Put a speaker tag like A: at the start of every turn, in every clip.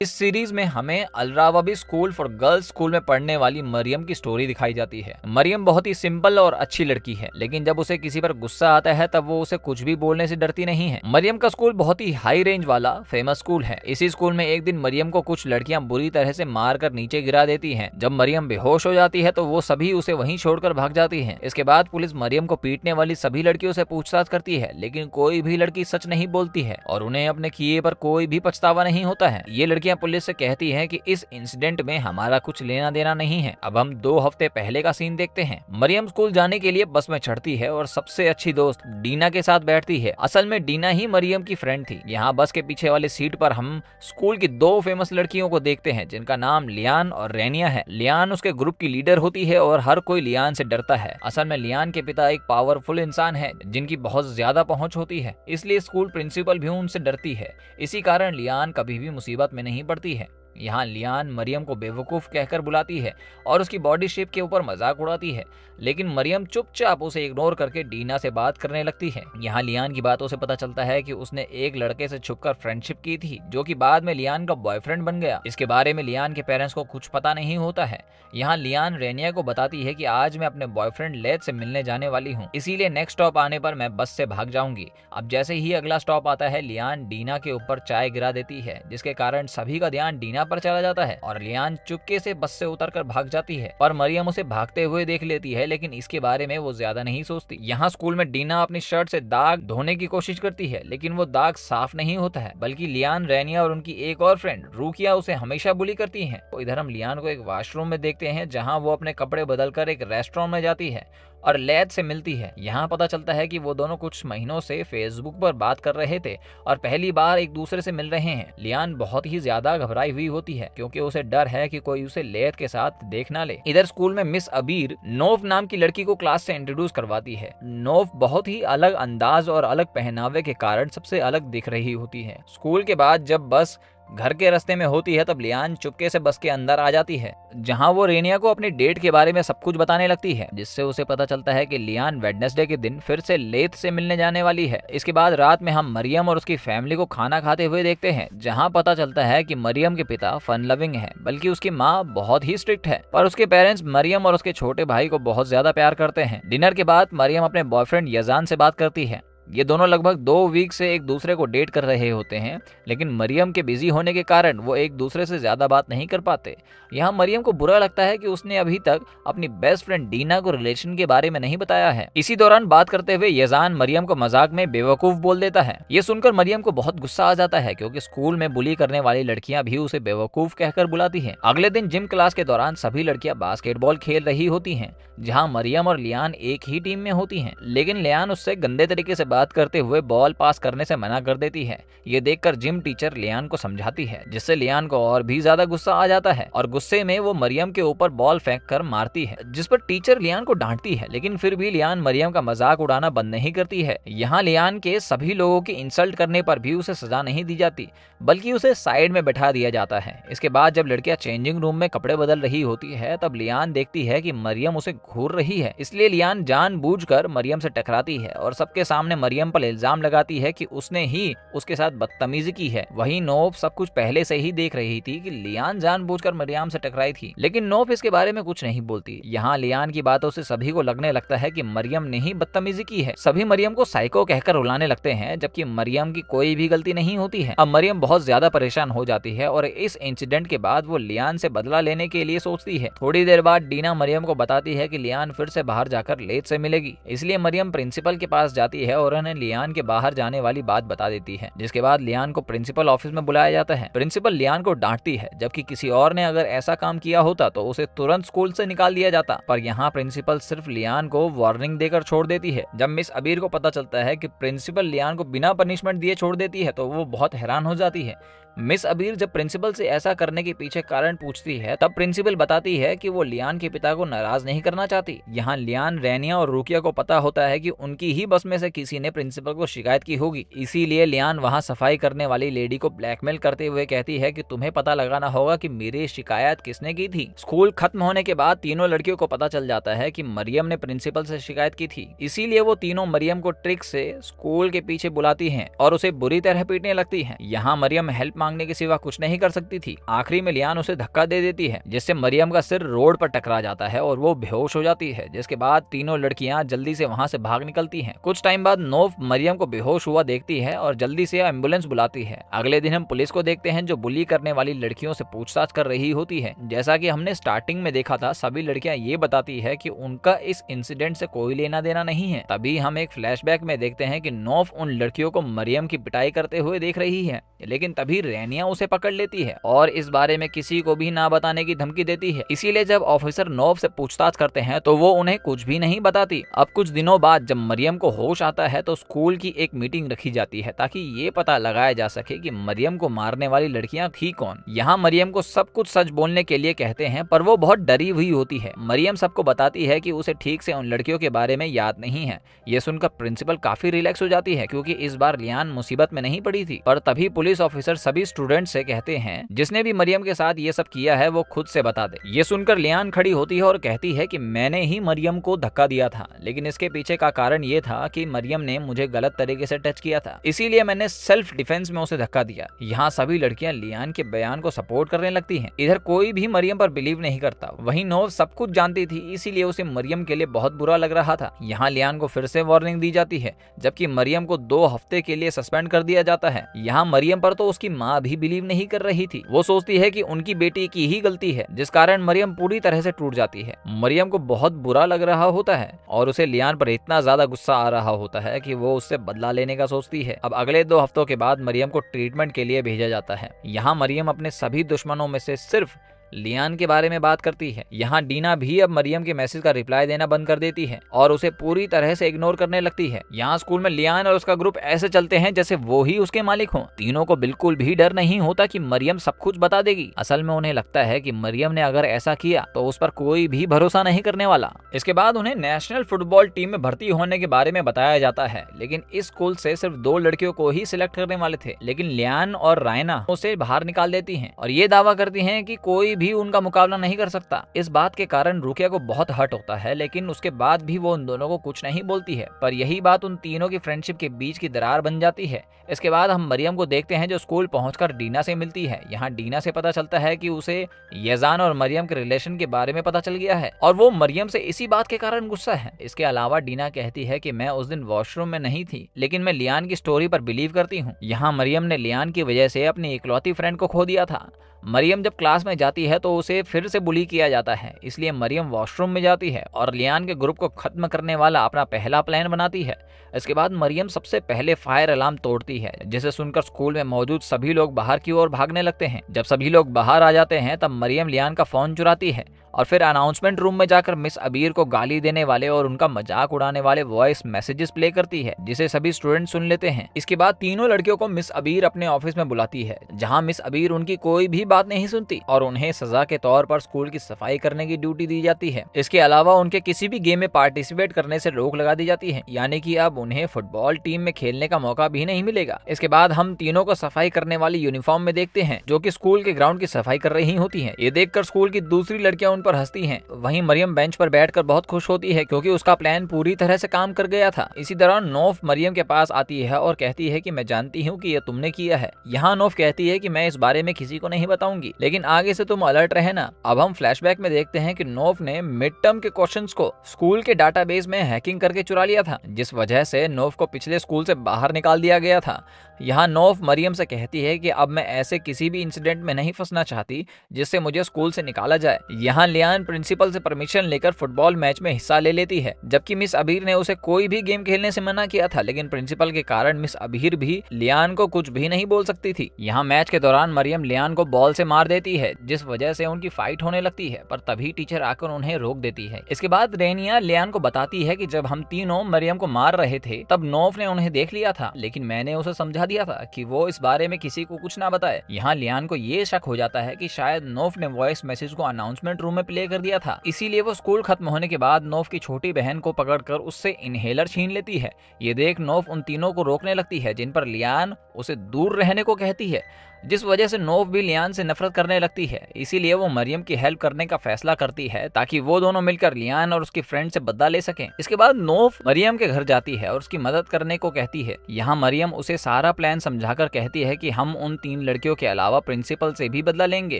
A: इस सीरीज में हमें अलरावाबी स्कूल फॉर गर्ल्स स्कूल में पढ़ने वाली मरियम की स्टोरी दिखाई जाती है। मरियम बहुत ही सिंपल और अच्छी लड़की है, लेकिन जब उसे किसी पर गुस्सा आता है तब वो उसे कुछ भी बोलने से डरती नहीं है। मरियम का स्कूल बहुत ही हाई रेंज वाला फेमस स्कूल है। इसी स्कूल में एक दिन मरियम को कुछ लड़कियां बुरी तरह से मार कर नीचे गिरा देती हैं। जब मरियम बेहोश हो जाती है तो वो सभी उसे वहीं छोड़कर भाग जाती है। इसके बाद पुलिस मरियम को पीटने वाली सभी लड़कियों से पूछताछ करती है, लेकिन कोई भी लड़की सच नहीं बोलती है और उन्हें अपने किए पर कोई भी पछतावा नहीं होता है। ये लड़कियां पुलिस से कहती है कि इस इंसिडेंट में हमारा कुछ लेना देना नहीं है। अब हम 2 हफ्ते पहले का सीन देखते हैं। मरियम स्कूल जाने के लिए बस में चढ़ती है और सबसे अच्छी दोस्त डीना के साथ बैठती है। असल में डीना ही मरियम की फ्रेंड थी। यहाँ बस के पीछे वाली सीट पर हम स्कूल की 2 फेमस लड़कियों को देखते हैं, जिनका नाम लियान और रेनिया है। लियान उसके ग्रुप की लीडर होती है और हर कोई लियान से डरता है। असल में लियान के पिता एक पावरफुल इंसान है जिनकी बहुत ज्यादा पहुंच होती है, इसलिए स्कूल प्रिंसिपल भी उनसे डरती है। इसी कारण लियान कभी भी मुसीबत में नहीं पड़ती है। यहाँ लियान मरियम को बेवकूफ कहकर बुलाती है और उसकी बॉडी शेप के ऊपर मजाक उड़ाती है, लेकिन मरियम चुपचाप उसे इग्नोर करके डीना से बात करने लगती है। यहाँ लियान की बातों से पता चलता है कि उसने एक लड़के से छुपकर फ्रेंडशिप की थी, जो कि बाद में लियान का बॉयफ्रेंड बन गया। इसके बारे में लियान के पेरेंट्स को कुछ पता नहीं होता है। यहाँ लियान रेनिया को बताती है कि आज मैं अपने बॉयफ्रेंड लेथ से मिलने जाने वाली हूँ, इसीलिए नेक्स्ट स्टॉप आने पर मैं बस से भाग जाऊंगी। अब जैसे ही अगला स्टॉप आता है, लियान डीना के ऊपर चाय गिरा देती है, जिसके कारण सभी का ध्यान डीना पर चला जाता है और लियान चुपके से बस से उतरकर भाग जाती है। पर मरियम उसे भागते हुए देख लेती है, लेकिन इसके बारे में वो ज्यादा नहीं सोचती। यहाँ स्कूल में डीना अपनी शर्ट से दाग धोने की कोशिश करती है, लेकिन वो दाग साफ नहीं होता है, बल्कि लियान, रेनिया और उनकी एक और फ्रेंड रूकिया उसे हमेशा बुली करती है। तो इधर हम लियान को एक वॉशरूम में देखते हैं, जहाँ वो अपने कपड़े बदलकर एक रेस्टोरेंट में जाती है और लेथ से मिलती है। यहाँ पता चलता है कि वो दोनों कुछ महीनों से फेसबुक पर बात कर रहे थे और पहली बार एक दूसरे से मिल रहे हैं। लियान बहुत ही ज्यादा घबराई हुई होती है, क्योंकि उसे डर है कि कोई उसे लेथ के साथ देख ना ले। इधर स्कूल में मिस अबीर नोव नाम की लड़की को क्लास से इंट्रोड्यूस करवाती है। नोव बहुत ही अलग अंदाज और अलग पहनावे के कारण सबसे अलग दिख रही होती है। स्कूल के बाद जब बस घर के रास्ते में होती है, तब लियान चुपके से बस के अंदर आ जाती है, जहां वो रेनिया को अपनी डेट के बारे में सब कुछ बताने लगती है, जिससे उसे पता चलता है कि लियान वेडनेसडे के दिन फिर से लेथ से मिलने जाने वाली है। इसके बाद रात में हम मरियम और उसकी फैमिली को खाना खाते हुए देखते हैं, जहां पता चलता है कि मरियम के पिता फन लविंग है, बल्कि उसकी माँ बहुत ही स्ट्रिक्ट है। पर उसके पेरेंट्स मरियम और उसके छोटे भाई को बहुत ज्यादा प्यार करते हैं। डिनर के बाद मरियम अपने बॉयफ्रेंड यजान से बात करती है। ये दोनों लगभग 2 वीक से एक दूसरे को डेट कर रहे होते हैं, लेकिन मरियम के बिजी होने के कारण वो एक दूसरे से ज्यादा बात नहीं कर पाते। यहाँ मरियम को बुरा लगता है कि उसने अभी तक अपनी बेस्ट फ्रेंड डीना को रिलेशन के बारे में नहीं बताया है। इसी दौरान बात करते हुए यजान मरियम को मजाक में बेवकूफ बोल देता है। ये सुनकर मरियम को बहुत गुस्सा आ जाता है, क्योंकि स्कूल में बुली करने वाली लड़कियां भी उसे बेवकूफ कहकर बुलाती है। अगले दिन जिम क्लास के दौरान सभी लड़कियां बास्केटबॉल खेल रही होती है, जहाँ मरियम और लियान एक ही टीम में होती है, लेकिन लियान उससे गंदे तरीके से बात करते हुए बॉल पास करने से मना कर देती है। ये देखकर जिम टीचर लियान को समझाती है, जिससे लियान को और भी ज्यादा गुस्सा आ जाता है और गुस्से में वो मरियम के ऊपर बॉल फेंक कर मारती है, जिस पर टीचर लियान को डांटती है, लेकिन फिर भी लियान मरियम का मजाक उड़ाना बंद नहीं करती है। यहाँ लियान के सभी लोगों की इंसल्ट करने पर भी उसे सजा नहीं दी जाती, बल्कि उसे साइड में बैठा दिया जाता है। इसके बाद जब लड़कियां चेंजिंग रूम में कपड़े बदल रही होती है, तब लियान देखती है कि मरियम उसे घूर रही है, इसलिए लियान जानबूझकर मरियम से टकराती है और सबके सामने मरियम पर इल्जाम लगाती है कि उसने ही उसके साथ बदतमीजी की है। वहीं नोफ सब कुछ पहले से ही देख रही थी कि लियान जानबूझकर मरियम से टकराई थी, लेकिन नोफ इसके बारे में कुछ नहीं बोलती। यहाँ लियान की बातों से सभी को लगने लगता है कि मरियम ने ही बदतमीजी की है। सभी मरियम को साइको कहकर रुलाने लगते हैं, जबकि मरियम की कोई भी गलती नहीं होती है। अब मरियम बहुत ज्यादा परेशान हो जाती है और इस इंसिडेंट के बाद वो लियान से बदला लेने के लिए सोचती है। थोड़ी देर बाद डीना मरियम को बताती है कि लियान फिर से बाहर जाकर लेथ से मिलेगी, इसलिए मरियम प्रिंसिपल के पास जाती है और उन्हें लियान के बाहर जाने वाली बात बता देती है, जिसके बाद लियान को प्रिंसिपल ऑफिस में बुलाया जाता है। प्रिंसिपल लियान को डांटती है, जबकि किसी और ने अगर ऐसा काम किया होता तो उसे तुरंत स्कूल से निकाल दिया जाता, पर यहाँ प्रिंसिपल सिर्फ लियान को वार्निंग देकर छोड़ देती है। जब मिस अबीर को पता चलता है कि प्रिंसिपल लियान को बिना पनिशमेंट दिए छोड़ देती है, तो वो बहुत हैरान हो जाती है। मिस अबीर जब प्रिंसिपल से ऐसा करने के पीछे कारण पूछती है, तब प्रिंसिपल बताती है कि वो लियान के पिता को नाराज नहीं करना चाहती। यहाँ लियान, रेनिया और रुकिया को पता होता है कि उनकी ही बस में से किसी ने प्रिंसिपल को शिकायत की होगी। इसीलिए लियान वहाँ सफाई करने वाली लेडी को ब्लैकमेल करते हुए कहती है कि तुम्हें पता लगाना होगा कि मेरी शिकायत किसने की थी। स्कूल खत्म होने के बाद तीनों लड़कियों को पता चल जाता है कि मरियम ने प्रिंसिपल से शिकायत की थी। इसीलिए वो तीनों मरियम को ट्रिक से स्कूल के पीछे बुलाती हैं और उसे बुरी तरह पीटने लगती हैं। यहाँ मरियम हेल्प मांगने के सिवा कुछ नहीं कर सकती थी। आखिरी में लियान उसे धक्का दे देती है, जिससे मरियम का सिर रोड पर टकरा जाता है और वो बेहोश हो जाती है, जिसके बाद तीनों लड़कियां जल्दी से वहां से भाग निकलती हैं। कुछ टाइम बाद नोफ मरियम को बेहोश हुआ देखती है और जल्दी से एम्बुलेंस बुलाती है। अगले दिन हम पुलिस को देखते हैं जो बुली करने वाली लड़कियों से पूछताछ कर रही होती है। जैसा कि हमने स्टार्टिंग में देखा था, सभी लड़कियां ये बताती है कि उनका इस इंसिडेंट से कोई लेना देना नहीं है। तभी हम एक फ्लैशबैक में देखते हैं कि नोफ उन लड़कियों को मरियम की पिटाई करते हुए देख रही है, लेकिन तभी रेनिया उसे पकड़ लेती है और इस बारे में किसी को भी ना बताने की धमकी देती है। इसीलिए जब ऑफिसर नोफ से पूछताछ करते हैं तो वो उन्हें कुछ भी नहीं बताती। अब कुछ दिनों बाद जब मरियम को होश आता है तो स्कूल की एक मीटिंग रखी जाती है ताकि ये पता लगाया जा सके कि मरियम को मारने वाली लड़कियां थी कौन। यहाँ मरियम को सब कुछ सच बोलने के लिए कहते हैं, पर वो बहुत डरी हुई होती है। मरियम सबको बताती है कि उसे ठीक से उन लड़कियों के बारे में याद नहीं है। ये सुनकर प्रिंसिपल काफी रिलैक्स हो जाती है क्योंकि इस बार लियान मुसीबत में नहीं पड़ी थी। पर तभी पुलिस ऑफिसर सभी स्टूडेंट से कहते हैं जिसने भी मरियम के साथ ये सब किया है वो खुद से बता दे। ये सुनकर लियान खड़ी होती है और कहती है कि मैंने ही मरियम को धक्का दिया था, लेकिन इसके पीछे का कारण ये था कि मरियम ने मुझे गलत तरीके से टच किया था, इसीलिए मैंने सेल्फ डिफेंस में उसे धक्का दिया। यहाँ सभी लड़कियां लियान के बयान को सपोर्ट करने लगती हैं। इधर कोई भी मरियम पर बिलीव नहीं करता। वहीं नोव सब कुछ जानती थी, इसीलिए उसे मरियम के लिए बहुत बुरा लग रहा था। यहाँ लियान को फिर से वार्निंग दी जाती है, जबकि मरियम को 2 हफ्ते के लिए सस्पेंड कर दिया जाता है। यहाँ मरियम पर तो उसकी माँ भी बिलीव नहीं कर रही थी। वो सोचती है कि उनकी बेटी की ही गलती है, जिस कारण मरियम पूरी तरह से टूट जाती है। मरियम को बहुत बुरा लग रहा होता है और उसे लियान पर इतना ज्यादा गुस्सा आ रहा होता है कि वो उससे बदला लेने का सोचती है। अब अगले 2 हफ्तों के बाद मरियम को ट्रीटमेंट के लिए भेजा जाता है। यहाँ मरियम अपने सभी दुश्मनों में से सिर्फ लियान के बारे में बात करती है। यहाँ डीना भी अब मरियम के मैसेज का रिप्लाई देना बंद कर देती है और उसे पूरी तरह से इग्नोर करने लगती है। यहाँ स्कूल में लियान और उसका ग्रुप ऐसे चलते हैं जैसे वो ही उसके मालिक हों। तीनों को बिल्कुल भी डर नहीं होता कि मरियम सब कुछ बता देगी। असल में उन्हें लगता है कि मरियम ने अगर ऐसा किया तो उस पर कोई भी भरोसा नहीं करने वाला। इसके बाद उन्हें नेशनल फुटबॉल टीम में भर्ती होने के बारे में बताया जाता है, लेकिन इस स्कूल से सिर्फ 2 लड़कियों को ही सिलेक्ट करने वाले थे, लेकिन लियान और रायना उसे बाहर निकाल देती हैं और ये दावा करती हैं कि कोई भी उनका मुकाबला नहीं कर सकता। इस बात के कारण रुकिया को बहुत हर्ट होता है, लेकिन उसके बाद भी वो उन दोनों को कुछ नहीं बोलती है। पर यही बात उन तीनों की फ्रेंडशिप के बीच की दरार बन जाती है। इसके बाद हम मरियम को देखते हैं जो स्कूल पहुंचकर डीना से मिलती है। यहाँ डीना से पता चलता है कि उसे यजान और मरियम के रिलेशन के बारे में पता चल गया है और वो मरियम से इसी बात के कारण गुस्सा है। इसके अलावा डीना कहती है कि मैं उस दिन वॉशरूम में नहीं थी, लेकिन मैं लियान की स्टोरी पर बिलीव करती हूँ। यहाँ मरियम ने लियान की वजह से अपनी इकलौती फ्रेंड को खो दिया था। मरियम जब क्लास में जाती है तो उसे फिर से बुली किया जाता है, इसलिए मरियम वॉशरूम में जाती है और लियान के ग्रुप को खत्म करने वाला अपना पहला प्लान बनाती है। इसके बाद मरियम सबसे पहले फायर अलार्म तोड़ती है, जिसे सुनकर स्कूल में मौजूद सभी लोग बाहर की ओर भागने लगते हैं। जब सभी लोग बाहर आ जाते हैं तब मरियम लियान का फोन चुराती है और फिर अनाउंसमेंट रूम में जाकर मिस अबीर को गाली देने वाले और उनका मजाक उड़ाने वाले वॉइस मैसेजेस प्ले करती है, जिसे सभी स्टूडेंट सुन लेते हैं। इसके बाद तीनों लड़कियों को मिस अबीर अपने ऑफिस में बुलाती है, जहां मिस अबीर उनकी कोई भी बात नहीं सुनती और उन्हें सजा के तौर पर स्कूल की सफाई करने की ड्यूटी दी जाती है। इसके अलावा उनके किसी भी गेम में पार्टिसिपेट करने से रोक लगा दी जाती है, यानी कि अब उन्हें फुटबॉल टीम में खेलने का मौका भी नहीं मिलेगा। इसके बाद हम तीनों को सफाई करने वाली यूनिफॉर्म में देखते हैं, जो कि स्कूल के ग्राउंड की सफाई कर रही होती हैं। ये देखकर स्कूल की दूसरी लड़कियां उन पर हंसती हैं। वहीं मरियम बेंच पर बैठकर बहुत खुश होती है क्योंकि उसका प्लान पूरी तरह से काम कर गया था। इसी दौरान नोफ मरियम के पास आती है और कहती है कि मैं जानती हूँ कि ये तुमने किया है। यहाँ नोफ कहती है कि मैं इस बारे में किसी को नहीं बताऊंगी, लेकिन आगे से तुम अलर्ट रहना। अब हम फ्लैशबैक में देखते हैं कि नोफ ने मिड टर्म के क्वेश्चंस को स्कूल के डाटाबेस में हैकिंग करके चुरा लिया था, जिस वजह से नोफ को पिछले स्कूल से बाहर निकाल दिया गया था। यहाँ नोफ मरियम से कहती है कि अब मैं ऐसे किसी भी इंसिडेंट में नहीं फंसना चाहती जिससे मुझे स्कूल से निकाला जाए। यहाँ लियान प्रिंसिपल से परमिशन लेकर फुटबॉल मैच में हिस्सा ले लेती है, जबकि मिस अबीर ने उसे कोई भी गेम खेलने से मना किया था, लेकिन प्रिंसिपल के कारण मिस अबीर भी लियान को कुछ भी नहीं बोल सकती थी। यहाँ मैच के दौरान मरियम लियान को बॉल से मार देती है, जिस वजह से उनकी फाइट होने लगती है, पर तभी टीचर आकर उन्हें रोक देती है। इसके बाद रेनिया लियान को बताती है कि जब हम तीनों मरियम को मार रहे थे तब नोफ ने उन्हें देख लिया था, लेकिन मैंने उसे समझा समझा दिया था कि वो इस बारे में किसी को कुछ ना बताए। यहाँ लियान को ये शक हो जाता है कि शायद नोफ ने वॉइस मैसेज को अनाउंसमेंट रूम में प्ले कर दिया था, इसीलिए वो स्कूल खत्म होने के बाद नोफ की छोटी बहन को पकड़कर उससे इनहेलर छीन लेती है। ये देख नोफ उन तीनों को रोकने लगती है, जिन पर लियान उसे दूर रहने को कहती है, जिस वजह से नोफ भी लियान से नफरत करने लगती है। इसीलिए वो मरियम की हेल्प करने का फैसला करती है ताकि वो दोनों मिलकर लियान और उसकी फ्रेंड से बदला ले सकें। इसके बाद नोफ मरियम के घर जाती है और उसकी मदद करने को कहती है। यहाँ मरियम उसे सारा प्लान समझाकर कहती है कि हम उन 3 लड़कियों के अलावा प्रिंसिपल से भी बदला लेंगे,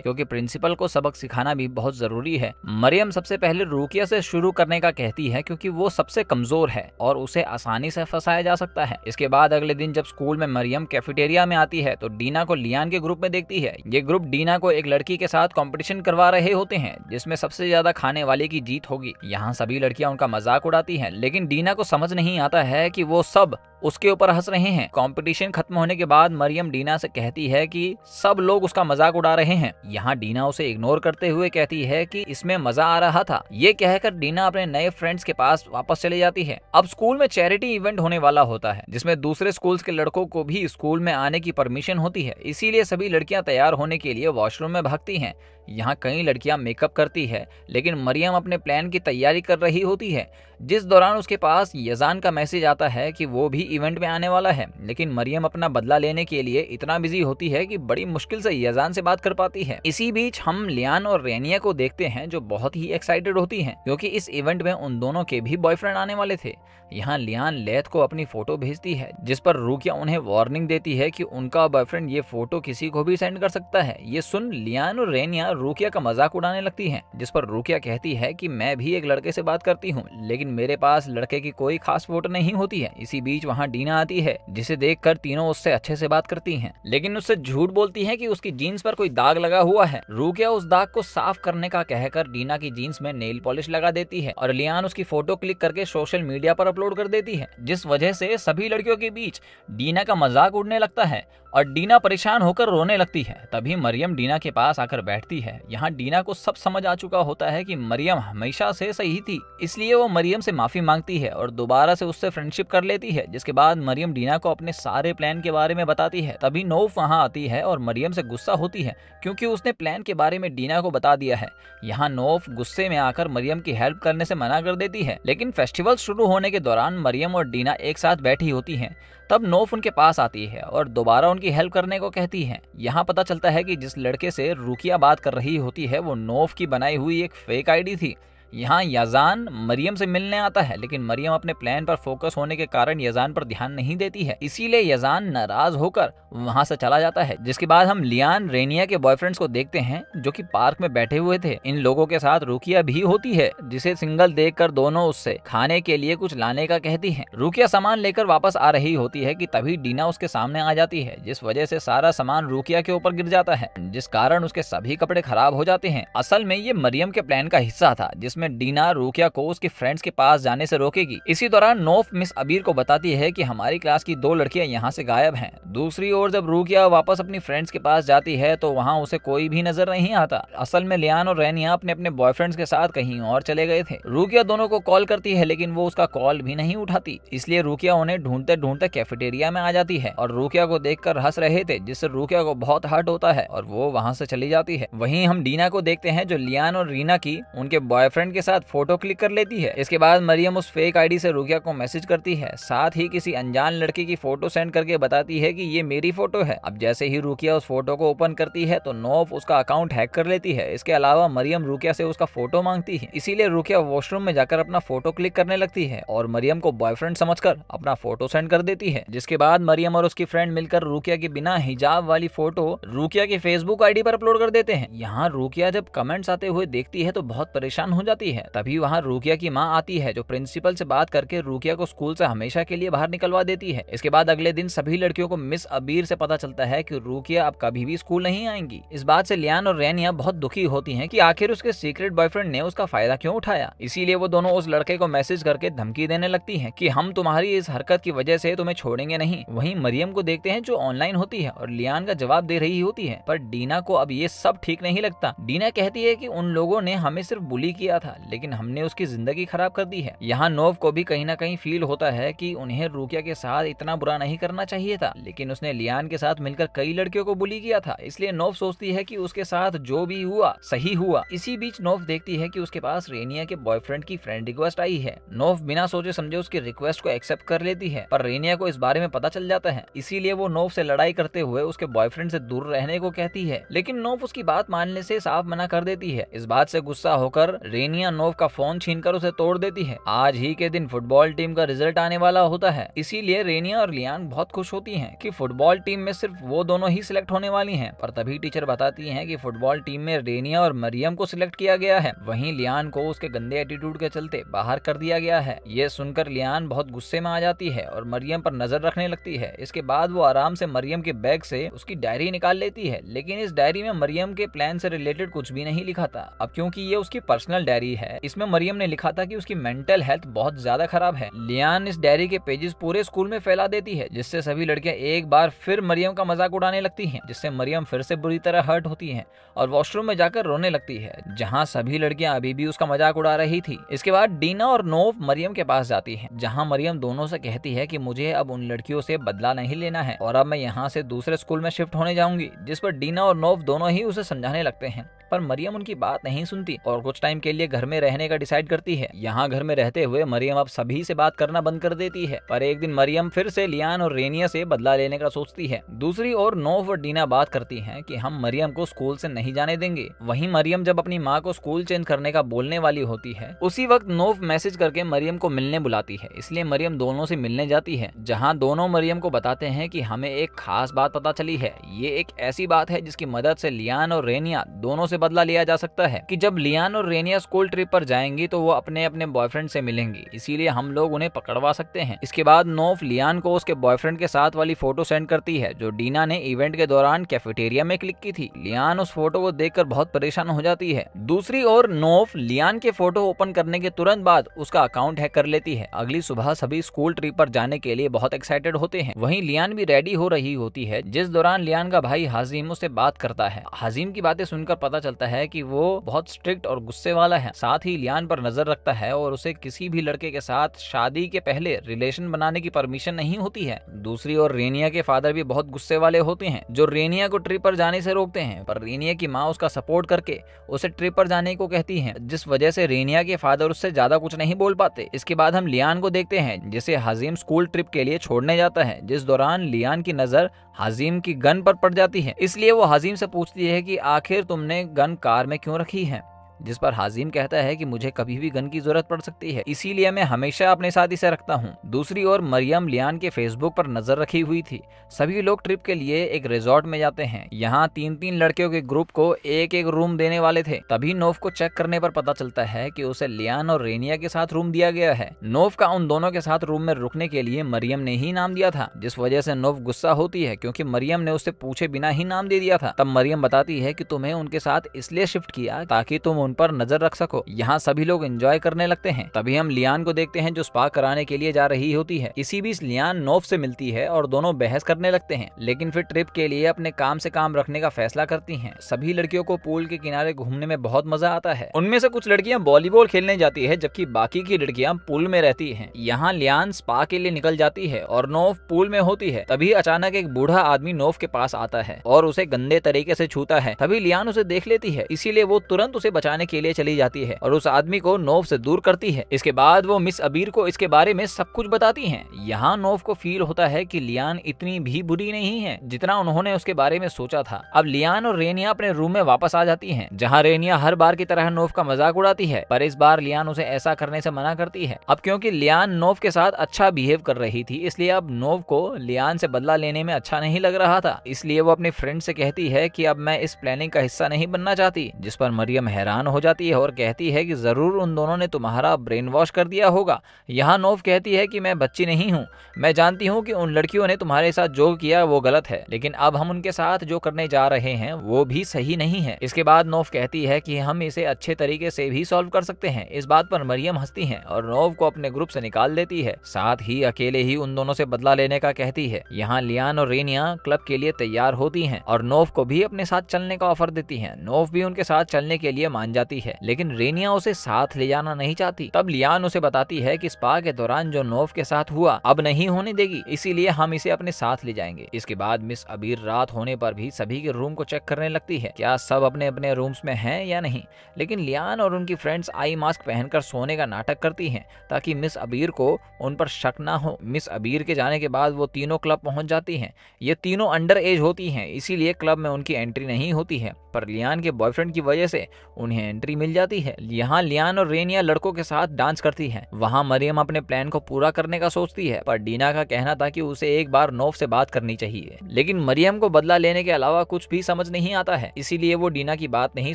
A: क्योंकि प्रिंसिपल को सबक सिखाना भी बहुत जरूरी है। मरियम सबसे पहले रुकिया से शुरू करने का कहती है, क्योंकि वो सबसे कमजोर है और उसे आसानी से फंसाया जा सकता है। इसके बाद अगले दिन जब स्कूल में मरियम कैफेटेरिया में आती है तो डीना को लियान के ग्रुप में देखती है। ये ग्रुप डीना को एक लड़की के साथ कंपटीशन करवा रहे होते हैं, जिसमें सबसे ज्यादा खाने वाले की जीत होगी। यहाँ सभी लड़कियां उनका मजाक उड़ाती हैं, लेकिन डीना को समझ नहीं आता है कि वो सब उसके ऊपर हंस रहे हैं। कंपटीशन खत्म होने के बाद मरियम डीना से कहती है कि सब लोग उसका मजाक उड़ा रहे हैं। यहाँ डीना उसे इग्नोर करते हुए कहती है कि इसमें मजा आ रहा था। ये कहकर डीना अपने नए फ्रेंड्स के पास वापस चली जाती है। अब स्कूल में चैरिटी इवेंट होने वाला होता है, जिसमें दूसरे स्कूल्स के लड़कों को भी स्कूल में आने की परमिशन होती है, इसीलिए सभी लड़कियां तैयार होने के लिए वॉशरूम में भागती हैं। यहाँ कई लड़कियां मेकअप करती है, लेकिन मरियम अपने प्लान की तैयारी कर रही होती है, जिस दौरान उसके पास यजान का मैसेज आता है कि वो भी इवेंट में आने वाला है। लेकिन मरियम अपना बदला लेने के लिए इतना बिजी होती है कि बड़ी मुश्किल से यजान से बात कर पाती है। इसी बीच हम लियान और रेनिया को देखते हैं, जो बहुत ही एक्साइटेड होती हैं, क्योंकि इस इवेंट में उन दोनों के भी बॉयफ्रेंड आने वाले थे। यहाँ लियान लेथ को अपनी फोटो भेजती है, जिस पर रुकिया उन्हें वार्निंग देती है कि उनका बॉयफ्रेंड ये फोटो किसी को भी सेंड कर सकता है। ये सुन लियान और रेनिया रुकिया का मजाक उड़ाने लगती हैं, जिस पर रुकिया कहती है कि मैं भी एक लड़के से बात करती हूँ, लेकिन मेरे पास लड़के की कोई खास फोटो नहीं होती है। इसी बीच वहाँ डीना आती है, जिसे देखकर तीनों उससे अच्छे से बात करती हैं, लेकिन उससे झूठ बोलती है कि उसकी जीन्स पर कोई दाग लगा हुआ है। रुकिया उस दाग को साफ करने का कहकर डीना की जीन्स में नेल पॉलिश लगा देती है और लियान उसकी फोटो क्लिक करके सोशल मीडिया पर अपलोड कर देती है, जिस वजह से सभी लड़कियों के बीच डीना का मजाक उड़ने लगता है और डीना परेशान होकर रोने लगती है। तभी मरियम डीना के पास आकर बैठती है। यहाँ डीना को सब समझ आ चुका होता है कि मरियम हमेशा से सही थी, इसलिए वो मरियम से माफी मांगती है और दोबारा से उससे फ्रेंडशिप कर लेती है। जिसके बाद मरियम डीना को अपने सारे प्लान के बारे में बताती है। तभी नोफ वहाँ आती है और मरियम से गुस्सा होती है, क्योंकि उसने प्लान के बारे में डीना को बता दिया है। यहाँ नोफ गुस्से में आकर मरियम की हेल्प करने से मना कर देती है, लेकिन फेस्टिवल शुरू होने के दौरान मरियम और डीना एक साथ बैठी होती हैं। तब नोफ उनके पास आती है और दोबारा उनकी हेल्प करने को कहती है। यहाँ पता चलता है कि जिस लड़के से रुकिया बात कर रही होती है वो नोफ की बनाई हुई एक फेक आईडी थी। यहाँ यजान मरियम से मिलने आता है, लेकिन मरियम अपने प्लान पर फोकस होने के कारण यजान पर ध्यान नहीं देती है, इसीलिए यजान नाराज होकर वहाँ से चला जाता है। जिसके बाद हम लियान रेनिया के बॉयफ्रेंड्स को देखते हैं, जो कि पार्क में बैठे हुए थे। इन लोगों के साथ रुकिया भी होती है, जिसे सिंगल देखकर दोनों उससे खाने के लिए कुछ लाने का कहती है। रुकिया सामान लेकर वापस आ रही होती है कि तभी डीना उसके सामने आ जाती है, जिस वजह से सारा सामान रुकिया के ऊपर गिर जाता है, जिस कारण उसके सभी कपड़े खराब हो जाते हैं। असल में ये मरियम के प्लान का हिस्सा था, जिसमें डीना रुकिया को उसके फ्रेंड्स के पास जाने से रोकेगी। इसी दौरान नोफ मिस अबीर को बताती है कि हमारी क्लास की 2 लड़कियां यहाँ से गायब हैं। दूसरी ओर जब रुकिया वापस अपनी फ्रेंड्स के पास जाती है तो वहाँ उसे कोई भी नजर नहीं आता। असल में लियान और रेनिया अपने अपने बॉयफ्रेंड्स के साथ कहीं और चले गए थे। रुकिया दोनों को कॉल करती है, लेकिन वो उसका कॉल भी नहीं उठाती, इसलिए रुकिया उन्हें ढूंढते ढूंढते कैफेटेरिया में आ जाती है और रुकिया को देखकर हंस रहे थे, जिससे रुकिया को बहुत हर्ट होता है और वो वहाँ से चली जाती है। वहीं हम डीना को देखते हैं, जो लियान और रीना की उनके बॉयफ्रेंड के साथ फोटो क्लिक कर लेती है। इसके बाद मरियम उस फेक आईडी से रुकिया को मैसेज करती है, साथ ही किसी अनजान लड़के की फोटो सेंड करके बताती है कि ये मेरी फोटो है। अब जैसे ही रुकिया उस फोटो को ओपन करती है तो नोफ उसका अकाउंट हैक कर लेती है। इसके अलावा मरियम रुकिया से उसका फोटो मांगती है, इसीलिए रुकिया वॉशरूम में जाकर अपना फोटो क्लिक करने लगती है और मरियम को बॉयफ्रेंड समझकर अपना फोटो सेंड कर देती है। जिसके बाद मरियम और उसकी फ्रेंड मिलकर रुकिया की बिना हिजाब वाली फोटो रुकिया की फेसबुक आईडी पर अपलोड कर देते हैं। यहाँ रुकिया जब कमेंट्स आते हुए देखती है तो बहुत परेशान हो जाती है। तभी वहाँ रुकिया की माँ आती है, जो प्रिंसिपल से बात करके रुकिया को स्कूल से हमेशा के लिए बाहर निकलवा देती है। इसके बाद अगले दिन सभी लड़कियों को मिस अबीर से पता चलता है कि रुकिया अब कभी भी स्कूल नहीं आएंगी। इस बात से लियान और रेनिया बहुत दुखी होती हैं कि आखिर उसके सीक्रेट बॉयफ्रेंड ने उसका फायदा क्यों उठाया। इसीलिए वो दोनों उस लड़के को मैसेज करके धमकी देने लगती हैं कि हम तुम्हारी इस हरकत की वजह से तुम्हें छोड़ेंगे नहीं। वहीं मरियम को देखते हैं, जो ऑनलाइन होती है और लियान का जवाब दे रही होती है, पर डीना को अब ये सब ठीक नहीं लगता। डीना कहती है कि उन लोगों ने हमें सिर्फ बुली किया था, लेकिन हमने उसकी जिंदगी खराब कर दी है। यहाँ नोव को भी कहीं ना कहीं फील होता है कि उन्हें रुकिया के साथ इतना बुरा नहीं करना चाहिए था, लेकिन उसने लियान के साथ मिलकर कई लड़कियों को बुली किया था, इसलिए नोव सोचती है कि उसके साथ जो भी हुआ सही हुआ। इसी बीच नोव देखती है कि उसके पास रेनिया के बॉयफ्रेंड की फ्रेंड रिक्वेस्ट आई है। नोव बिना सोचे समझे उसकी रिक्वेस्ट को एक्सेप्ट कर लेती है, पर रेनिया को इस बारे में पता चल जाता है, इसीलिए वो नोव से लड़ाई करते हुए उसके बॉयफ्रेंड से दूर रहने को कहती है, लेकिन नोव उसकी बात मानने से साफ मना कर देती है। इस बात से गुस्सा होकर रेनिया नोव का फोन छीनकर उसे तोड़ देती है। आज ही के दिन फुटबॉल टीम का रिजल्ट आने वाला होता है, इसीलिए रेनिया और लियान बहुत खुश होती हैं कि फुटबॉल टीम में सिर्फ वो दोनों ही सिलेक्ट होने वाली हैं। पर तभी टीचर बताती हैं कि फुटबॉल टीम में रेनिया और मरियम को सिलेक्ट किया गया है, वहीं लियान को उसके गंदे एटीट्यूड के चलते बाहर कर दिया गया है। ये सुनकर लियान बहुत गुस्से में आ जाती है और मरियम पर नजर रखने लगती है। इसके बाद वो आराम से मरियम के बैग से उसकी डायरी निकाल लेती है, लेकिन इस डायरी में मरियम के प्लान से रिलेटेड कुछ भी नहीं लिखा था। अब क्योंकि ये उसकी पर्सनल डायरी है, इसमें मरियम ने लिखा था कि उसकी मेंटल हेल्थ बहुत ज्यादा खराब है। लियान इस डायरी के पेजेस पूरे स्कूल में फैला देती है, जिससे सभी लड़कियां एक बार फिर मरियम का मजाक उड़ाने लगती हैं, जिससे मरियम फिर से बुरी तरह हर्ट होती है और वॉशरूम में जाकर रोने लगती है, जहां सभी लड़कियां अभी भी उसका मजाक उड़ा रही थी। इसके बाद डीना और नोव मरियम के पास जाती है, जहां मरियम दोनों से कहती है कि मुझे अब उन लड़कियों से बदला नहीं लेना है और अब मैं यहाँ से दूसरे स्कूल में शिफ्ट होने जाऊंगी, जिस पर डीना और नोव दोनों ही उसे समझाने लगते हैं, पर मरियम उनकी बात नहीं सुनती और कुछ टाइम के लिए घर में रहने का डिसाइड करती है। यहाँ घर में रहते हुए मरियम अब सभी से बात करना बंद कर देती है, पर एक दिन मरियम फिर से लियान और रेनिया से बदला लेने का सोचती है। दूसरी ओर नोव और डीना बात करती हैं कि हम मरियम को स्कूल से नहीं जाने देंगे। वहीं मरियम जब अपनी माँ को स्कूल चेंज करने का बोलने वाली होती है, उसी वक्त नोव मैसेज करके मरियम को मिलने बुलाती है, इसलिए मरियम दोनों से मिलने जाती है, जहाँ दोनों मरियम को बताते हैं कि हमें एक खास बात पता चली है। ये एक ऐसी बात है जिसकी मदद से लियान और रेनिया दोनों से बदला लिया जा सकता है कि जब लियान और रेनिया स्कूल ट्रिप पर जाएंगी तो वो अपने अपने बॉयफ्रेंड से मिलेंगी, इसीलिए हम लोग उन्हें पकड़वा सकते हैं। इसके बाद नोव लियान को उसके बॉयफ्रेंड के साथ वाली फोटो सेंड करती है, जो डीना ने इवेंट के दौरान कैफेटेरिया में क्लिक की थी। लियान उस फोटो को देखकर बहुत परेशान हो जाती है। दूसरी ओर नोव लियान के फोटो ओपन करने के तुरंत बाद उसका अकाउंट हैक कर लेती है। अगली सुबह सभी स्कूल ट्रिप पर जाने के लिए बहुत एक्साइटेड होते हैं। वहीं लियान भी रेडी हो रही होती है, जिस दौरान लियान का भाई हाजिम उससे बात करता है। हाजिम की बातें सुनकर पता चलता है कि वो बहुत स्ट्रिक्ट और गुस्से वाला है, साथ ही लियान पर नजर रखता है और उसे किसी भी लड़के के साथ शादी के पहले रिलेशन बनाने की परमिशन नहीं होती है। दूसरी ओर रेनिया के फादर भी बहुत गुस्से वाले होते हैं, जो रेनिया को ट्रिप पर जाने से रोकते हैं, पर रेनिया की माँ उसका सपोर्ट करके उसे ट्रिप पर जाने को कहती है, जिस वजह से रेनिया के फादर उससे ज्यादा कुछ नहीं बोल पाते। इसके बाद हम लियान को देखते हैं, जिसे हाजिम स्कूल ट्रिप के लिए छोड़ने जाता है, जिस दौरान लियान की नजर हाजिम की गन पर पड़ जाती है, इसलिए वो हाजिम से पूछती है कि आखिर तुमने गन कार में क्यों रखी है, जिस पर हाजिम कहता है कि मुझे कभी भी गन की जरूरत पड़ सकती है, इसीलिए मैं हमेशा अपने साथ इसे रखता हूँ। दूसरी ओर मरियम लियान के फेसबुक पर नजर रखी हुई थी। सभी लोग ट्रिप के लिए एक रिजॉर्ट में जाते हैं। यहाँ 3-3 लड़कियों के ग्रुप को एक एक रूम देने वाले थे। तभी नोव को चेक करने पर पता चलता है कि उसे लियान और रेनिया के साथ रूम दिया गया है। नोव का उन दोनों के साथ रूम में रुकने के लिए मरियम ने ही नाम दिया था, जिस वजह से नोव गुस्सा होती है, क्योंकि मरियम ने उससे पूछे बिना ही नाम दे दिया था। तब मरियम बताती है कि तुम्हें उनके साथ इसलिए शिफ्ट किया ताकि तुम उन पर नजर रख सको। यहाँ सभी लोग एंजॉय करने लगते हैं। तभी हम लियान को देखते हैं, जो स्पा कराने के लिए जा रही होती है। इसी बीच लियान नोव से मिलती है और दोनों बहस करने लगते हैं, लेकिन फिर ट्रिप के लिए अपने काम से काम रखने का फैसला करती हैं। सभी लड़कियों को पूल के किनारे घूमने में बहुत मजा आता है। उनमें से कुछ लड़कियां वॉलीबॉल खेलने जाती है, जबकि बाकी की लड़कियां पूल में रहती हैं। यहाँ लियान स्पा के लिए निकल जाती है और नोव पूल में होती है। तभी अचानक एक बूढ़ा आदमी नोव के पास आता है और उसे गंदे तरीके से छूता है। तभी लियान उसे देख लेती है, इसीलिए वो तुरंत उसे बचाने के लिए चली जाती है और उस आदमी को नोव से दूर करती है। इसके बाद वो मिस अबीर को इसके बारे में सब कुछ बताती हैं। यहाँ नोव को फील होता है कि लियान इतनी भी बुरी नहीं है जितना उन्होंने उसके बारे में सोचा था। अब लियान और रेनिया अपने रूम में वापस आ जाती हैं, जहाँ रेनिया हर बार की तरह नोव का मजाक उड़ाती है, पर इस बार लियान उसे ऐसा करने से मना करती है। अब क्योंकि लियान नोव के साथ अच्छा बिहेव कर रही थी, इसलिए अब नोव को लियान से बदला लेने में अच्छा नहीं लग रहा था। इसलिए वो अपनी फ्रेंड से कहती है कि अब मैं इस प्लानिंग का हिस्सा नहीं बनना चाहती, जिस पर मरियम हैरान हो जाती है और कहती है कि जरूर उन दोनों ने तुम्हारा ब्रेन वॉश कर दिया होगा। यहाँ नोव कहती है कि मैं बच्ची नहीं हूँ, मैं जानती हूँ कि उन लड़कियों ने तुम्हारे साथ जो किया वो गलत है, लेकिन अब हम उनके साथ जो करने जा रहे हैं वो भी सही नहीं है। इसके बाद नोव कहती है कि हम इसे अच्छे तरीके से भी सॉल्व कर सकते हैं। इस बात पर मरियम हंसती है और नोव को अपने ग्रुप से निकाल देती है, साथ ही अकेले ही उन दोनों से बदला लेने का कहती है। यहाँ लियान और रेनिया क्लब के लिए तैयार होती हैं और नोव को भी अपने साथ चलने का ऑफर देती हैं। नोव भी उनके साथ चलने के लिए मान जाती है, लेकिन रेनिया उसे साथ ले जाना नहीं चाहती। तब लियान उसे बताती है कि स्पा के दौरान जो नोव के साथ हुआ अब नहीं होने देगी, इसीलिए हम इसे अपने साथ ले जाएंगे। इसके बाद मिस अबीर रात होने पर भी सभी के रूम को चेक करने लगती है, क्या सब अपने अपने रूम्स में हैं या नहीं। लेकिन लियान और उनकी फ्रेंड्स आई मास्क पहनकर सोने का नाटक करती हैं ताकि मिस अबीर को उन पर शक ना हो। मिस अबीर के जाने के बाद वो तीनों क्लब पहुंच जाती हैं। ये तीनों अंडर एज होती हैं, इसीलिए क्लब में उनकी एंट्री नहीं होती है, पर लियान के बॉयफ्रेंड की वजह से उन्हें एंट्री मिल जाती है। यहाँ लियान और रेनिया लड़कों के साथ डांस करती हैं। वहाँ मरियम अपने प्लान को पूरा करने का सोचती है, पर डीना का कहना था कि उसे एक बार नोव से बात करनी चाहिए। लेकिन मरियम को बदला लेने के अलावा कुछ भी समझ नहीं आता है, इसीलिए वो डीना की बात नहीं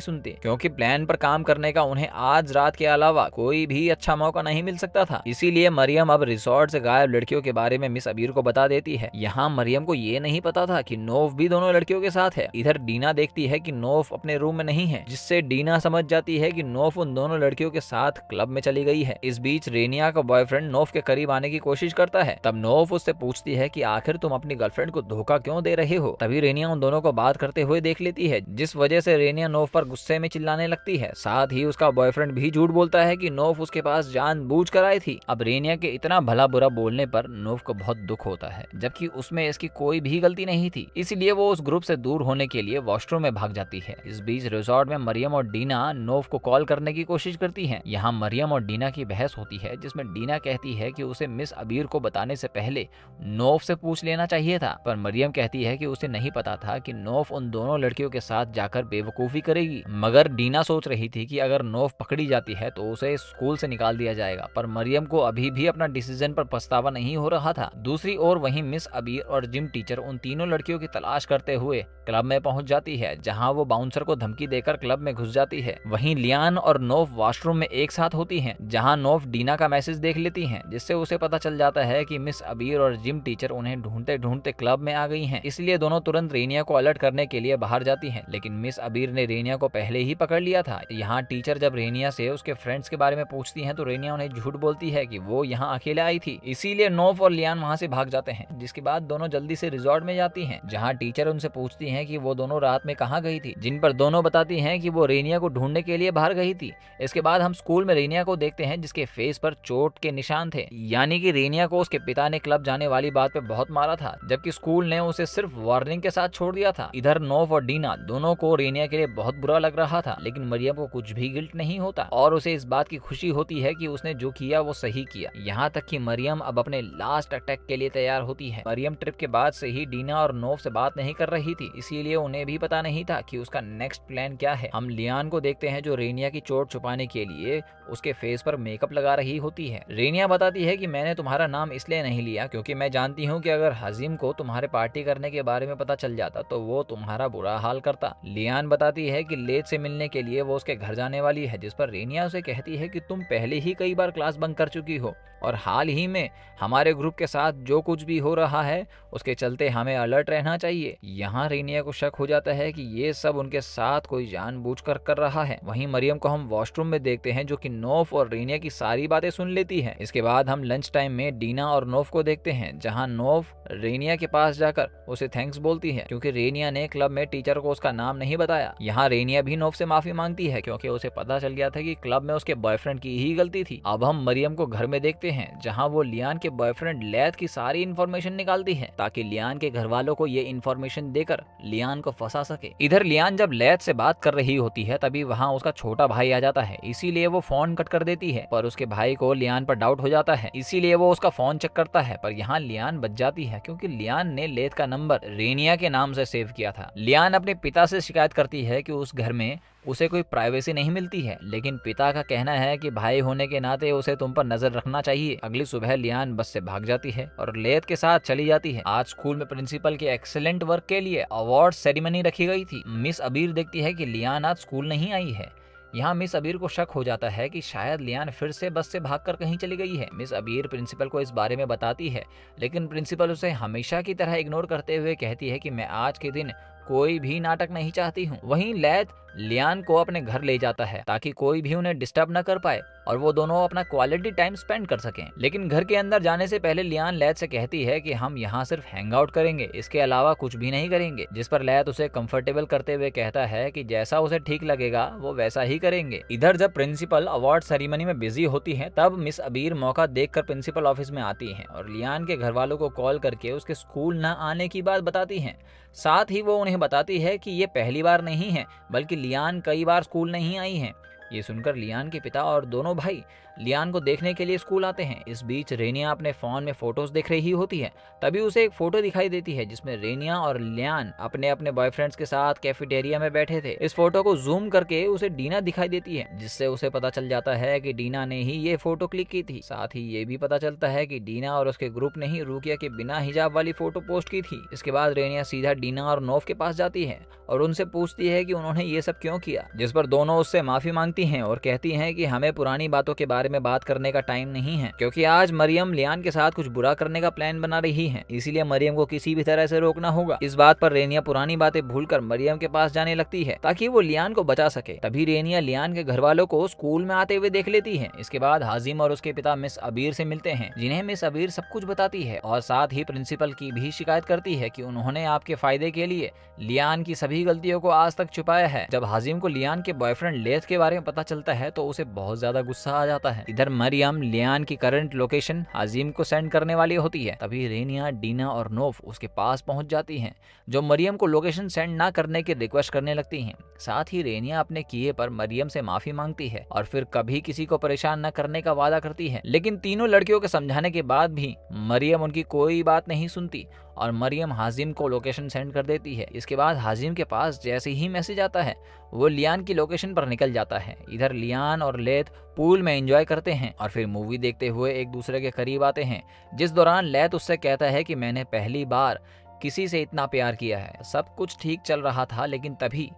A: सुनती, क्योंकि प्लान पर काम करने का उन्हें आज रात के अलावा कोई भी अच्छा मौका नहीं मिल सकता था। इसीलिए मरियम अब रिसोर्ट से गायब लड़कियों के बारे में मिस अबीर को बता देती है। यहाँ मरियम को ये नहीं पता था कि नोव भी दोनों लड़कियों के साथ है। इधर डीना देखती है कि नोव अपने रूम में नहीं है, जिससे डीना समझ जाती है कि नोव उन दोनों लड़कियों के साथ क्लब में चली गई है। इस बीच रेनिया का बॉयफ्रेंड नोव के करीब आने की कोशिश करता है। तब नोव उससे पूछती है कि आखिर तुम अपनी गर्लफ्रेंड को धोखा क्यों दे रहे हो। तभी रेनिया उन दोनों को बात करते हुए देख लेती है, जिस वजह से रेनिया नोव पर गुस्से में चिल्लाने लगती है। साथ ही उसका बॉयफ्रेंड भी झूठ बोलता है कि नोव उसके पास जानबूझकर आई थी। अब रेनिया के इतना भला बुरा बोलने पर नोव को बहुत दुख होता है, जबकि उसमें इसकी कोई भी गलती नहीं थी। इसलिए वो उस ग्रुप से दूर होने के लिए वॉशरूम में भाग जाती है। इस बीच रिजॉर्ट में मरियम और डीना नोव को कॉल करने की कोशिश करती हैं। यहाँ मरियम और डीना की बहस होती है, जिसमें डीना कहती है कि उसे मिस अबीर को बताने से पहले नोव से पूछ लेना चाहिए था, पर मरियम कहती है कि उसे नहीं पता था कि नोव उन दोनों लड़कियों के साथ जाकर बेवकूफी करेगी। मगर डीना सोच रही थी कि अगर नोव पकड़ी जाती है तो उसे स्कूल से निकाल दिया जाएगा, पर मरियम को अभी भी अपना डिसीजन पर पछतावा नहीं हो रहा था। दूसरी ओर वहीं मिस अबीर और जिम टीचर उन तीनों लड़कियों की तलाश करते हुए क्लब में पहुंच जाती है, जहां वो बाउंसर को धमकी देकर क्लब में घुस जाती है। वहीं लियान और नोव वॉशरूम में एक साथ होती हैं, जहां नोव डीना का मैसेज देख लेती हैं, जिससे उसे पता चल जाता है कि मिस अबीर और जिम टीचर उन्हें ढूंढते ढूंढते क्लब में आ गई हैं। इसलिए दोनों तुरंत रेनिया को अलर्ट करने के लिए बाहर जाती हैं, लेकिन मिस अबीर ने रेनिया को पहले ही पकड़ लिया था। यहाँ टीचर जब रेनिया से उसके फ्रेंड्स के बारे में पूछती हैं तो रेनिया उन्हें झूठ बोलती है कि वो यहाँ अकेले आई थी। इसीलिए नोव और लियान वहाँ से भाग जाते हैं, जिसके बाद दोनों जल्दी से रिजॉर्ट में जाती हैं, जहाँ टीचर उनसे पूछती हैं कि वो दोनों रात में कहाँ गई थी, जिन पर दोनों बताती हैं कि वो रेनिया को ढूंढने के लिए बाहर गई थी। इसके बाद हम स्कूल में रेनिया को देखते हैं, जिसके फेस पर चोट के निशान थे, यानी कि रेनिया को उसके पिता ने क्लब जाने वाली बात पे बहुत मारा था, जबकि स्कूल ने उसे सिर्फ वार्निंग के साथ छोड़ दिया था। इधर नोव और डीना दोनों को रेनिया के लिए बहुत बुरा लग रहा था, लेकिन मरियम को कुछ भी गिल्ट नहीं होता और उसे इस बात की खुशी होती है कि उसने जो किया वो सही किया। यहाँ तक कि मरियम अब अपने लास्ट अटैक के लिए तैयार होती है। मरियम ट्रिप के बाद से ही डीना और नोव से बात नहीं कर रही थी, इसीलिए उन्हें भी पता नहीं था कि उसका नेक्स्ट प्लान क्या है। हम लियान को देखते हैं, जो रेनिया की चोट छुपाने के लिए उसके फेस पर मेकअप लगा रही होती है। रेनिया बताती है कि मैंने तुम्हारा नाम इसलिए नहीं लिया क्योंकि मैं जानती हूँ कि अगर हजीम को तुम्हारे पार्टी करने के बारे में पता चल जाता तो वो तुम्हारा बुरा हाल करता। लियान बताती है कि लेट से मिलने के लिए वो उसके घर जाने वाली है, जिस पर रेनिया उसे कहती है कि तुम पहले ही कई बार क्लास बंक कर चुकी हो और हाल ही में हमारे ग्रुप के साथ जो कुछ भी हो रहा है उसके चलते हमें अलर्ट रहना चाहिए। यहाँ रेनिया को शक हो जाता है कि ये सब उनके साथ कोई जानबूझकर कर रहा है। वहीं मरियम को हम वॉशरूम में देखते हैं, जो कि नोव और रेनिया की सारी बातें सुन लेती है। इसके बाद हम लंच टाइम में डीना और नोव को देखते हैं, जहाँ नोव रेनिया के पास जाकर उसे थैंक्स बोलती है क्योंकि रेनिया ने क्लब में टीचर को उसका नाम नहीं बताया। यहाँ रेनिया भी नोव से माफी मांगती है क्योंकि उसे पता चल गया था कि क्लब में उसके बॉयफ्रेंड की ही गलती थी। अब हम मरियम को घर में देखते हैं, जहाँ वो लियान के बॉयफ्रेंड लैथ की सारी इन्फॉर्मेशन निकालती है ताकि लियान के घर वालों को ये इन्फॉर्मेशन देकर लियान को फंसा सके। इधर लियान जब लैथ से बात कर रही होती है तभी वहाँ उसका छोटा भाई आ जाता है, इसीलिए वो फोन कट कर देती है, पर उसके भाई को लियान पर डाउट हो जाता है, इसीलिए वो उसका फोन चेक करता है, पर यहाँ लियान बच जाती है क्योंकि लियान ने लेथ का नंबर रेनिया के नाम से सेव किया था। लियान अपने पिता से शिकायत करती है कि उस घर में उसे कोई प्राइवेसी नहीं मिलती है, लेकिन पिता का कहना है कि भाई होने के नाते उसे तुम पर नजर रखना चाहिए। अगली सुबह लियान बस से भाग जाती है और लेथ के साथ चली जाती है। आज स्कूल में प्रिंसिपल के एक्सीलेंट वर्क के लिए अवार्ड सेरेमनी रखी गई थी। मिस अबीर देखती है कि लियान आज स्कूल नहीं आई है। यहाँ मिस अबीर को शक हो जाता है कि शायद लियान फिर से बस से भागकर कहीं चली गई है। मिस अबीर प्रिंसिपल को इस बारे में बताती है, लेकिन प्रिंसिपल उसे हमेशा की तरह इग्नोर करते हुए कहती है कि मैं आज के दिन कोई भी नाटक नहीं चाहती हूँ। वहीं लैथ लियान को अपने घर ले जाता है ताकि कोई भी उन्हें डिस्टर्ब न कर पाए और वो दोनों अपना क्वालिटी टाइम स्पेंड कर सकें। लेकिन घर के अंदर जाने से पहले लियान लैथ से कहती है कि हम यहाँ सिर्फ हैंग आउट करेंगे, इसके अलावा कुछ भी नहीं करेंगे, जिस पर लैथ उसे कंफर्टेबल करते हुए कहता है कि जैसा उसे ठीक लगेगा वो वैसा ही करेंगे। इधर जब प्रिंसिपल अवार्ड सेरेमनी में बिजी होती है तब मिस अबीर मौका देखकर प्रिंसिपल ऑफिस में आती है और लियान के घर वालों को कॉल करके उसके स्कूल न आने की बात बताती है। साथ ही वो उन्हें बताती है कि ये पहली बार नहीं है बल्कि लियान कई बार स्कूल नहीं आई है। ये सुनकर लियान के पिता और दोनों भाई लियान को देखने के लिए स्कूल आते हैं। इस बीच रेनिया अपने फोन में फोटोज देख रही होती है, तभी उसे एक फोटो दिखाई देती है जिसमें रेनिया और लियान अपने अपने बॉयफ्रेंड्स के साथ कैफेटेरिया में बैठे थे। इस फोटो को जूम करके उसे डीना दिखाई देती है, जिससे उसे पता चल जाता है कि डीना ने ही ये फोटो क्लिक की थी। साथ ही ये भी पता चलता है कि डीना और उसके ग्रुप ने ही रुकिया के बिना हिजाब वाली फोटो पोस्ट की थी। इसके बाद रेनिया सीधा डीना और नोफ के पास जाती है और उनसे पूछती है कि उन्होंने ये सब क्यों किया, जिस पर दोनों उससे माफी मांगती हैं और कहती हैं कि हमें पुरानी बातों के बारे में बात करने का टाइम नहीं है, क्योंकि आज मरियम लियान के साथ कुछ बुरा करने का प्लान बना रही है, इसीलिए मरियम को किसी भी तरह से रोकना होगा। इस बात पर रेनिया पुरानी बातें भूलकर मरियम के पास जाने लगती है ताकि वो लियान को बचा सके। तभी रेनिया लियान के घर वालों को स्कूल में आते हुए देख लेती है। इसके बाद हाजिम और उसके पिता मिस अबीर से मिलते हैं, जिन्हें मिस अबीर सब कुछ बताती है और साथ ही प्रिंसिपल की भी शिकायत करती है कि उन्होंने आपके फायदे के लिए लियान की सभी गलतियों को आज तक छुपाया है। जब हाजिम को लियान के बॉयफ्रेंड लेथ के बारे में पता चलता है तो उसे बहुत ज्यादा गुस्सा आ जाता है। इधर मरियम लियान की करंट लोकेशन हाजिम को सेंड करने वाली होती है, तभी रेनिया, डीना और नोफ उसके पास पहुंच जाती हैं, जो मरियम को लोकेशन सेंड ना करने की रिक्वेस्ट करने लगती हैं। साथ ही रेनिया अपने किए पर मरियम से माफी मांगती है और फिर कभी किसी को परेशान न करने का वादा करती है। लेकिन तीनों लड़कियों के समझाने के बाद भी मरियम उनकी कोई बात नहीं सुनती और मरियम हाजिम को लोकेशन सेंड कर देती है। इसके बाद हाजिम के पास जैसे ही मैसेज आता है वो लियान की लोकेशन पर निकल जाता है। इधर लियान और लेथ पूल में एंजॉय करते हैं और फिर मूवी देखते हुए एक दूसरे के करीब आते हैं, जिस दौरान लेथ उससे कहता है कि मैंने पहली बार किसी से इतना प्यार किया है। सब कुछ ठीक चल रहा था लेकिन तभी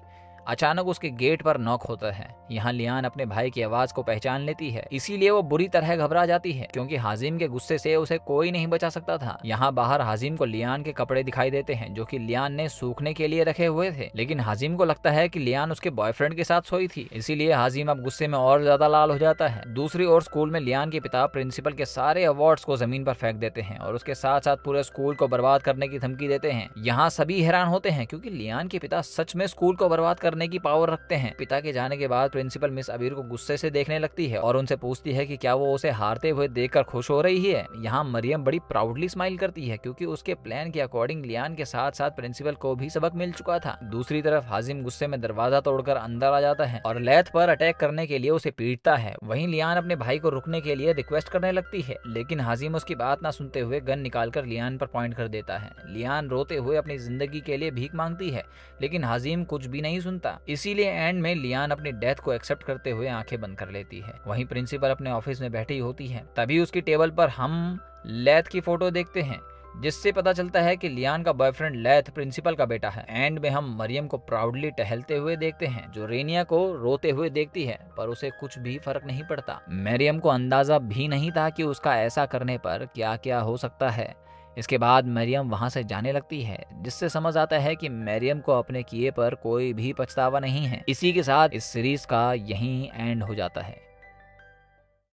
A: अचानक उसके गेट पर नॉक होता है। यहाँ लियान अपने भाई की आवाज को पहचान लेती है, इसीलिए वो बुरी तरह घबरा जाती है क्योंकि हाजिम के गुस्से से उसे कोई नहीं बचा सकता था। यहाँ बाहर हाजिम को लियान के कपड़े दिखाई देते हैं जो कि लियान ने सूखने के लिए रखे हुए थे, लेकिन हाजिम को लगता है कि लियान उसके बॉयफ्रेंड के साथ सोई थी, इसीलिए हाजिम अब गुस्से में और ज्यादा लाल हो जाता है। दूसरी ओर स्कूल में लियान के पिता प्रिंसिपल के सारे अवार्ड्स को जमीन पर फेंक देते हैं और उसके साथ साथ पूरे स्कूल को बर्बाद करने की धमकी देते हैं। यहाँ सभी हैरान होते हैं क्योंकि लियान के पिता सच में स्कूल को बर्बाद करने की पावर रखते हैं। पिता के जाने के बाद प्रिंसिपल मिस अबीर को गुस्से से देखने लगती है और उनसे पूछती है कि क्या वो उसे हारते हुए देखकर खुश हो रही है। यहाँ मरियम बड़ी प्राउडली स्माइल करती है क्योंकि उसके प्लान के अकॉर्डिंग लियान के साथ साथ प्रिंसिपल को भी सबक मिल चुका था। दूसरी तरफ हाजिम गुस्से में दरवाजा तोड़कर अंदर आ जाता है और लेथ पर अटैक करने के लिए उसे पीटता है। वहीं लियान अपने भाई को रुकने के लिए रिक्वेस्ट करने लगती है, लेकिन हाजिम उसकी बात ना सुनते हुए गन निकालकर लियान पर पॉइंट कर देता है। लियान रोते हुए अपनी जिंदगी के लिए भीख मांगती है, लेकिन हाजिम कुछ भी नहीं सुनता, इसीलिए एंड में लियान अपनी डेथ को एक्सेप्ट करते हुए आंखें बंद कर लेती है। वहीं प्रिंसिपल अपने ऑफिस में बैठी होती है, तभी उसकी टेबल पर हम लेथ की फोटो देखते हैं, जिससे पता चलता है कि लियान का बॉयफ्रेंड लेथ प्रिंसिपल का बेटा है। एंड में हम मरियम को प्राउडली टहलते हुए देखते हैं, जो रेनिया को रोते हुए देखती है, पर उसे कुछ भी फर्क नहीं पड़ता। मरियम को अंदाजा भी नहीं था कि उसका ऐसा करने पर क्या क्या हो सकता है। इसके बाद मरियम वहां से जाने लगती है, जिससे समझ आता है कि मरियम को अपने किए पर कोई भी पछतावा नहीं है। इसी के साथ इस सीरीज का यहीं एंड हो जाता है।